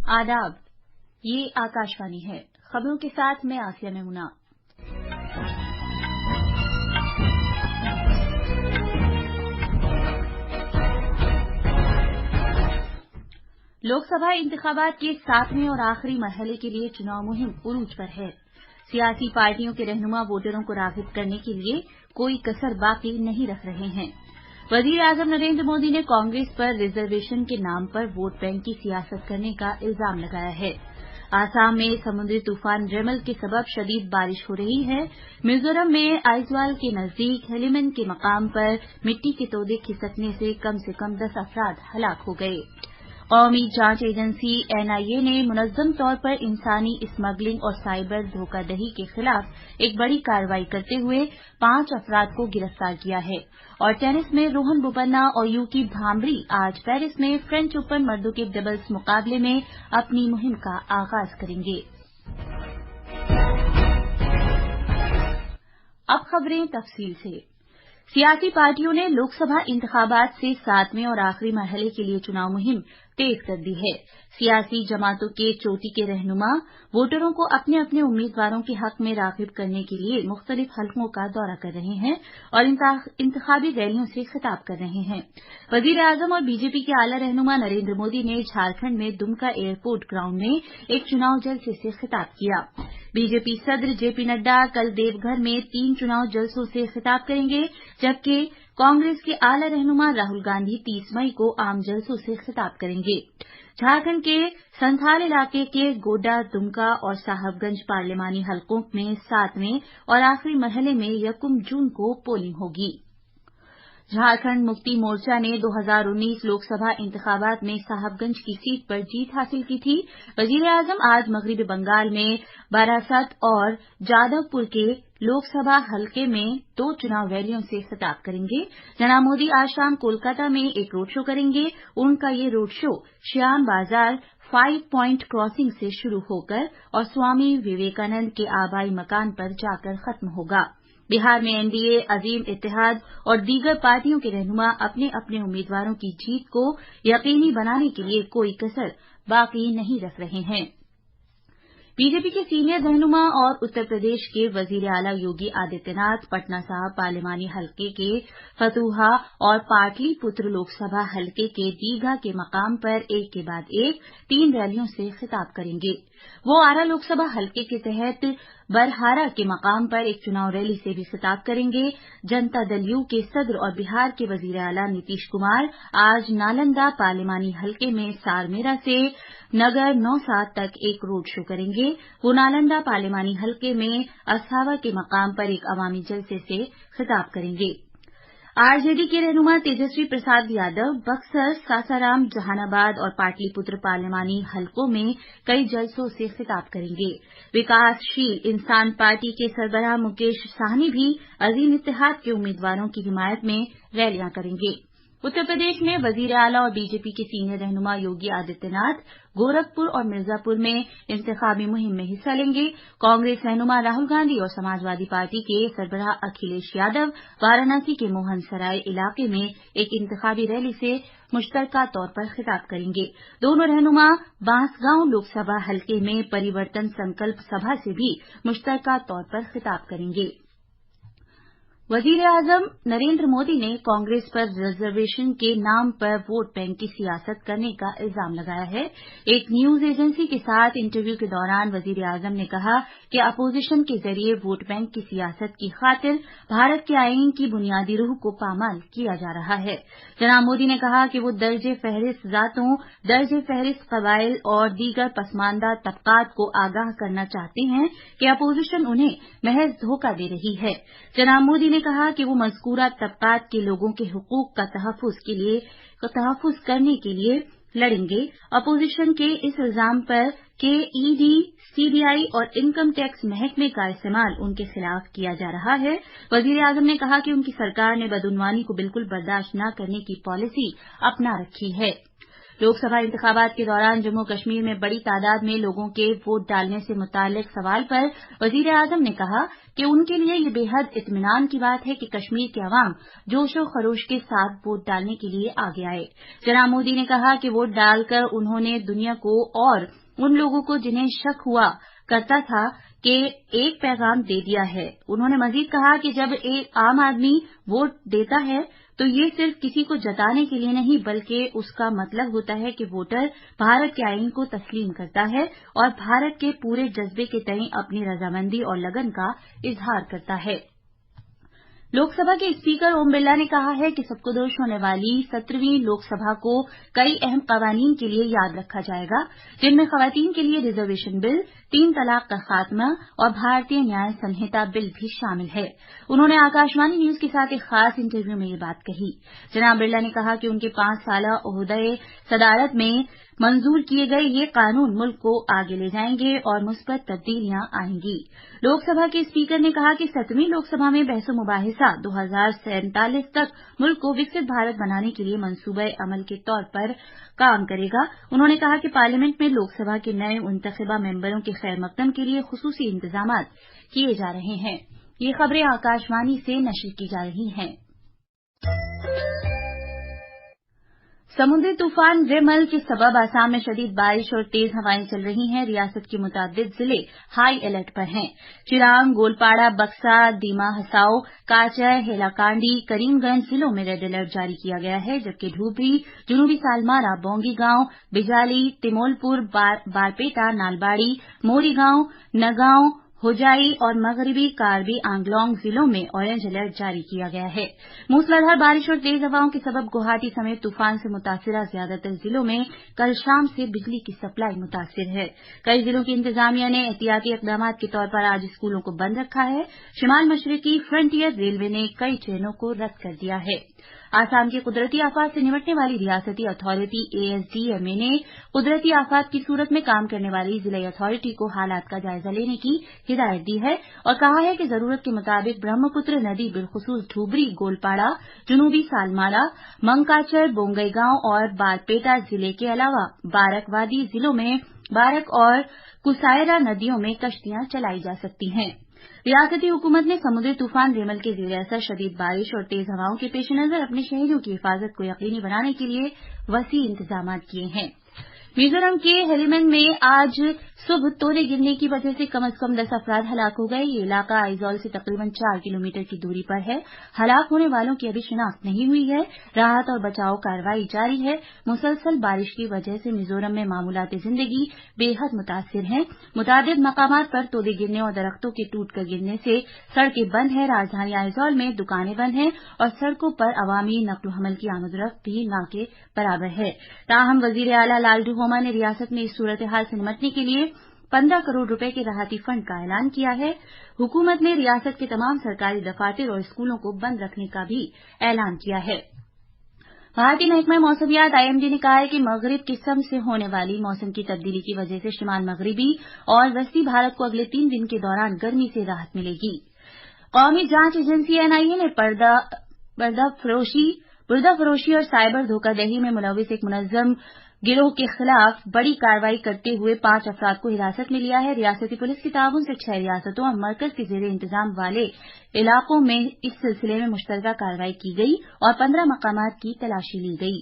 आदाब, ये आकाशवाणी है। खबरों के साथ मैं आसिया मेमुना। लोकसभा इंतखाबात के 7वें और आखिरी मरहले के लिए चुनाव मुहिम उरूज पर है। सियासी पार्टियों के रहनुमा वोटरों को राग़िब करने के लिए कोई कसर बाकी नहीं रख रहे हैं। वज़ीर-ए-आज़म नरेंद्र मोदी ने कांग्रेस पर रिजर्वेशन के नाम पर वोट बैंक की सियासत करने का इल्जाम लगाया है। आसाम में समुद्री तूफान रेमल के सबब शदीद बारिश हो रही है। मिजोरम में आइजवाल के नजदीक हेलिमन के मकाम पर मिट्टी के तोदे खिसकने से कम 10 अफराद हलाक हो गए। कौमी जांच एजेंसी एनआईए ने मुनज़्ज़म तौर पर इंसानी स्मगलिंग और साइबर धोखाधड़ी के खिलाफ एक बड़ी कार्रवाई करते हुए 5 अफराद को गिरफ्तार किया है। और टेनिस में रोहन बोपन्ना और यूकी भांभरी आज पेरिस में फ्रेंच ओपन मर्दों के डबल्स मुकाबले में अपनी मुहिम का आगाज करेंगे। अब खबरें तफसील से। सियासी पार्टियों ने लोकसभा इंतखाबात से 7वें और आखिरी मरहले के लिए चुनाव मुहिम तेज कर दी है। सियासी जमातों के चोटी के रहनुमा वोटरों को अपने अपने उम्मीदवारों के हक में राग़िब करने के लिए मुख्तलिफ हलकों का दौरा कर रहे हैं और इंतखाबी रैलियों से खिताब कर रहे हैं। वज़ीर-ए-आज़म और बीजेपी के आला रहनुमा नरेंद्र मोदी ने झारखंड में दुमका एयरपोर्ट ग्राउंड में एक चुनाव जलसे से खिताब किया। बीजेपी सदर जेपी नड्डा कल देवघर में 3 चुनाव जलसों से खिताब करेंगे, जबकि कांग्रेस के आला रहनुमा राहुल गांधी 30 मई को आम जलसों से खिताब करेंगे। झारखंड के संथाल इलाके के गोड्डा, दुमका और साहबगंज पार्लिमानी हलकों में 7वें और आखिरी मरहले में 1 जून को पोलिंग होगी। झारखंड मुक्ति मोर्चा ने 2019 लोकसभा इंतखाबात में साहबगंज की सीट पर जीत हासिल की थी। वज़ीर-ए-आज़म आज मगरिबी बंगाल में बारासत और जादवपुर के लोकसभा हलके में 2 चुनाव रैलियों से खिताब करेंगे। जनाब मोदी आज शाम कोलकाता में एक रोड शो करेंगे। उनका ये रोड शो श्याम बाजार 5 पॉइंट क्रॉसिंग से शुरू होकर और स्वामी विवेकानंद के आबाई मकान पर जाकर खत्म होगा। बिहार में एनडीए, अजीम इत्तेहाद और दीगर पार्टियों के रहनुमा अपने अपने उम्मीदवारों की जीत को यकीनी बनाने के लिए कोई कसर बाकी नहीं रख रहे हैं। बीजेपी के सीनियर रहनुमा और उत्तर प्रदेश के वजीर आला योगी आदित्यनाथ पटना साहब पार्लिमानी हलके के फतुहा और पाटलिपुत्र लोकसभा हलके के दीघा के मकाम पर एक के बाद एक 3 रैलियों से खिताब करेंगे। वो आरा लोकसभा हलके के तहत बरहारा के मकाम पर एक चुनाव रैली से भी खिताब करेंगे। जनता दल यू के सदर और बिहार के वजीर आला नीतीश कुमार आज नालंदा पार्लिमानी हलके में सारमेरा से नगर नौसाद तक एक रोड शो करेंगे। वो नालंदा पार्लिमानी हलके में असावा के मकाम पर एक अवामी जलसे से खिताब करेंगे। आरजेडी के रहनुमा तेजस्वी प्रसाद यादव बक्सर, सासाराम, जहानाबाद और पाटलिपुत्र पार्लिमानी हलकों में कई जलसों से खिताब करेंगे। विकासशील इंसान पार्टी के सरबराह मुकेश साहनी भी अजीम इत्तेहाद के उम्मीदवारों की हिमायत में रैलियां करेंगे। उत्तर प्रदेश में वजीर आला और बीजेपी के सीनियर रहनुमा योगी आदित्यनाथ गोरखपुर और मिर्जापुर में इंतखाबी मुहिम में हिस्सा लेंगे। कांग्रेस रहनुमा राहुल गांधी और समाजवादी पार्टी के सरबराह अखिलेश यादव वाराणसी के मोहन सराय इलाके में एक इंतखाबी रैली से मुश्तरका तौर पर खिताब करेंगे। दोनों रहनुमा बांसगांव लोकसभा हलके में परिवर्तन संकल्प सभा से भी मुश्तरका तौर पर खिताब करेंगे। वज़ीर-ए-आज़म नरेंद्र मोदी ने कांग्रेस पर रिजर्वेशन के नाम पर वोट बैंक की सियासत करने का इल्जाम लगाया है। एक न्यूज एजेंसी के साथ इंटरव्यू के दौरान वज़ीर-ए-आज़म ने कहा कि अपोजिशन के जरिए वोट बैंक की सियासत की खातिर भारत के आईन की बुनियादी रूह को पामाल किया जा रहा है। जनाब मोदी ने कहा कि वो दर्जे फहरिस्त जातों, दर्जे फहरिस्त कबाइल और दीगर पसमानदा तबकात को आगाह करना चाहते हैं कि अपोजिशन उन्हें महज धोखा दे रही है। जनाब मोदी ने कहा कि वो मज़कूरा तबकात के लोगों के हुकूक का तहफ़्फ़ुज़ करने के लिए लड़ेंगे। अपोजिशन के इस इल्जाम पर कि ईडी, सीबीआई और इनकम टैक्स महकमे का इस्तेमाल उनके खिलाफ किया जा रहा है। वज़ीर-ए-आज़म ने कहा कि उनकी सरकार ने बदउनवानी को बिल्कुल बर्दाश्त न करने की पॉलिसी अपना रखी है। लोकसभा इंतखाबात के दौरान जम्मू कश्मीर में बड़ी तादाद में लोगों के वोट डालने से मुताल्लिक सवाल पर वजीर आजम ने कहा कि उनके लिए ये बेहद इत्मीनान की बात है कि कश्मीर के अवाम जोशो खरोश के साथ वोट डालने के लिए आगे आए। जनाब मोदी ने कहा कि वोट डालकर उन्होंने दुनिया को और उन लोगों को जिन्हें शक हुआ करता था कि एक पैगाम दे दिया है। उन्होंने मजीद कहा कि जब एक आम आदमी वोट देता है तो ये सिर्फ किसी को जताने के लिए नहीं बल्कि उसका मतलब होता है कि वोटर भारत के आईन को तस्लीम करता है और भारत के पूरे जज्बे के तय अपनी रजामंदी और लगन का इजहार करता है। लोकसभा के स्पीकर ओम बिरला ने कहा है कि सबकुदोश होने वाली 17वीं लोकसभा को कई अहम कवानीन के लिए याद रखा जाएगा, जिनमें खवातीन के लिए रिजर्वेशन बिल, 3 तलाक का खात्मा और भारतीय न्याय संहिता बिल भी शामिल है। उन्होंने आकाशवाणी न्यूज के साथ एक खास इंटरव्यू में ये बात कही। जनाब बिरला ने कहा कि उनके 5 साला ओहदे सदारत में मंजूर किए गए ये कानून मुल्क को आगे ले जाएंगे और मुस्बत तब्दीलियां आएंगी। लोकसभा के स्पीकर ने कहा कि 7वीं लोकसभा में बहस मुबाहिसा 2047 तक मुल्क को विकसित भारत बनाने के लिए मंसूबे अमल के तौर पर काम करेगा। उन्होंने कहा कि पार्लियामेंट में लोकसभा के नए मुंतखबा मेंबरों के खैर मकदम के लिए खुसूसी इंतजाम किए जा रहे हैं। ये खबरें आकाशवाणी से नशर की जा रही हैं। समुद्री तूफान रिमल के सबब आसाम में शदीद बारिश और तेज हवाएं चल रही हैं। रियासत के मुतादिद जिले हाई अलर्ट पर हैं। चिरांग, गोलपाड़ा, बक्सा, दीमा हसाओ, काचर, हेलाकांडी, करीमगंज जिलों में रेड अलर्ट जारी किया गया है, जबकि ढूबरी, जुनूबी सालमारा, बोंगी गांव, बिजाली, तिमोलपुर, बारपेटा, नालबाड़ी, मोरी गांव, नगांव, होजाई और मगरबी कार्बी आंगलोंग जिलों में ऑरेंज अलर्ट जारी किया गया है। मूसलाधार बारिश और तेज हवाओं के सबब गुवाहाटी समेत तूफान से मुतासिरा ज्यादातर जिलों में कल शाम से बिजली की सप्लाई मुतासिर है। कई जिलों की इंतजामिया ने एहतियाती इकदाम के तौर पर आज स्कूलों को बंद रखा है। शिमाल मशरकी फ्रंटियर रेलवे ने कई ट्रेनों को रद्द कर दिया है। आसाम की कुदरती आफात से निपटने वाली रियासती अथॉरिटी ASDMA ने कुदरती आफात की सूरत में काम करने वाली जिला अथॉरिटी को हालात का जायजा लेने की हिदायत दी है और कहा है कि जरूरत के मुताबिक ब्रह्मपुत्र नदी बिलखुसूस ढूबरी, गोलपाड़ा, जुनूबी सालमारा, मंकाचर, बोंगईगांव और बारपेटा जिले के अलावा बारकवादी जिलों में बारक और कुसायरा नदियों में कश्तियां चलाई जा सकती हैं। रियासती हुकूमत ने समुद्री तूफान रेमल के ज़ेर असर शदीद बारिश और तेज हवाओं के पेश नजर अपने शहरियों की हिफाजत को यकीनी बनाने के लिए वसी इंतजाम किए हैं। मिजोरम के हेलिमन में आज सुबह तोड़े गिरने की वजह से कम 10 अफराद हलाक हो गए। ये इलाका आइजोल से तकरीबन 4 किलोमीटर की दूरी पर है। हलाक होने वालों की अभी शिनाख्त नहीं हुई है। राहत और बचाव कार्रवाई जारी है। मुसलसल बारिश की वजह से मिजोरम में मामूलात जिंदगी बेहद मुतासिर हैं। मुतादिद मकामात पर तोड़े गिरने और दरख्तों के टूट कर गिरने से सड़कें बंद हैं। राजधानी आइजोल में दुकानें बंद हैं और सड़कों पर अवामी नक्ल हमल की आमदरफ्त भी न के बराबर है। ताहम वजीर आला लालडू होमा ने रियासत में इस सूरत हाल से निपटने के लिए 15 करोड़ रुपए के राहती फंड का ऐलान किया है। हुकूमत ने रियासत के तमाम सरकारी दफातर और स्कूलों को बंद रखने का भी ऐलान किया है। भारतीय महकमा मौसमियात IMD ने कहा है कि मगरिब किस्म से होने वाली मौसम की तब्दीली की वजह से शिमाल मगरिबी और वस्ती भारत को अगले 3 दिन के दौरान गर्मी से राहत मिलेगी। कौमी जांच एजेंसी NIA ने पर्दाफरोशी और साइबर धोखाधड़ी में मुलविस एक मुनज़्ज़म गिरोह के खिलाफ बड़ी कार्रवाई करते हुए 5 अफराद को हिरासत में लिया है। रियासती पुलिस की ताउन से 6 रियासतों और मरकज के ज़ेरे इंतजाम वाले इलाकों में इस सिलसिले में मुश्तरका कार्रवाई की गई और 15 मकामात की तलाशी ली गई।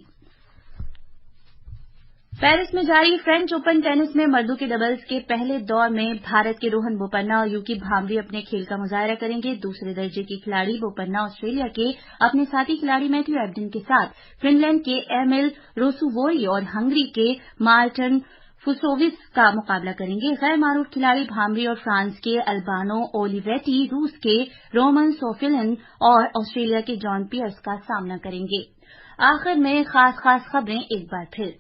पेरिस में जारी फ्रेंच ओपन टेनिस में मर्दों के डबल्स के पहले दौर में भारत के रोहन बोपन्ना और यूकी भांबरी अपने खेल का मुजाहरा करेंगे। दूसरे दर्जे के खिलाड़ी बोपन्ना ऑस्ट्रेलिया के अपने साथी खिलाड़ी मैथ्यू एबडन के साथ फिनलैंड के एमिल रोसुवोरी और हंगरी के मार्टिन फुसोविस का मुकाबला करेंगे। गैर मारूफ खिलाड़ी भांबरी और फ्रांस के अल्बानो ओलिवेटी, रूस के रोमन सोफिलिन और ऑस्ट्रेलिया के जॉन पियर्स का सामना करेंगे। आखिर में खास खबरें एक बार फिर।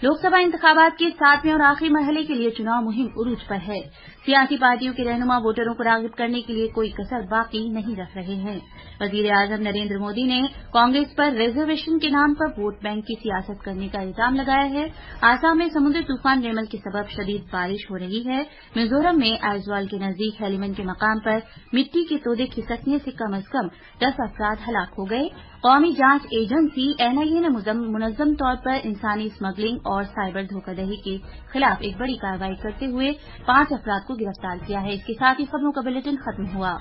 लोकसभा इंतखाबात के 7वें और आखिरी मरहले के लिए चुनाव मुहिम उरूज पर है। सियासी पार्टियों के रहनुमा वोटरों को राग़िब करने के लिए कोई कसर बाकी नहीं रख रहे हैं। वज़ीर-ए-आज़म नरेंद्र मोदी ने कांग्रेस पर रिजर्वेशन के नाम पर वोट बैंक की सियासत करने का इल्जाम लगाया है। आसाम में समुद्री तूफान रेमल के सबब शदीद बारिश हो रही है। मिजोरम में आइजवाल के नजदीक हेलीमन के मकाम पर मिट्टी के तोदे खिसकने से कम से कम 10 अफराद हलाक हो गए। कौमी जांच एजेंसी एनआईए ने मुनज़्ज़म तौर पर इंसानी स्मगलिंग और साइबर धोखाधड़ी के खिलाफ एक बड़ी कार्रवाई करते हुए 5 अफराद को गिरफ्तार किया है। इसके साथ ही खबरों का बुलेटिन खत्म हुआ।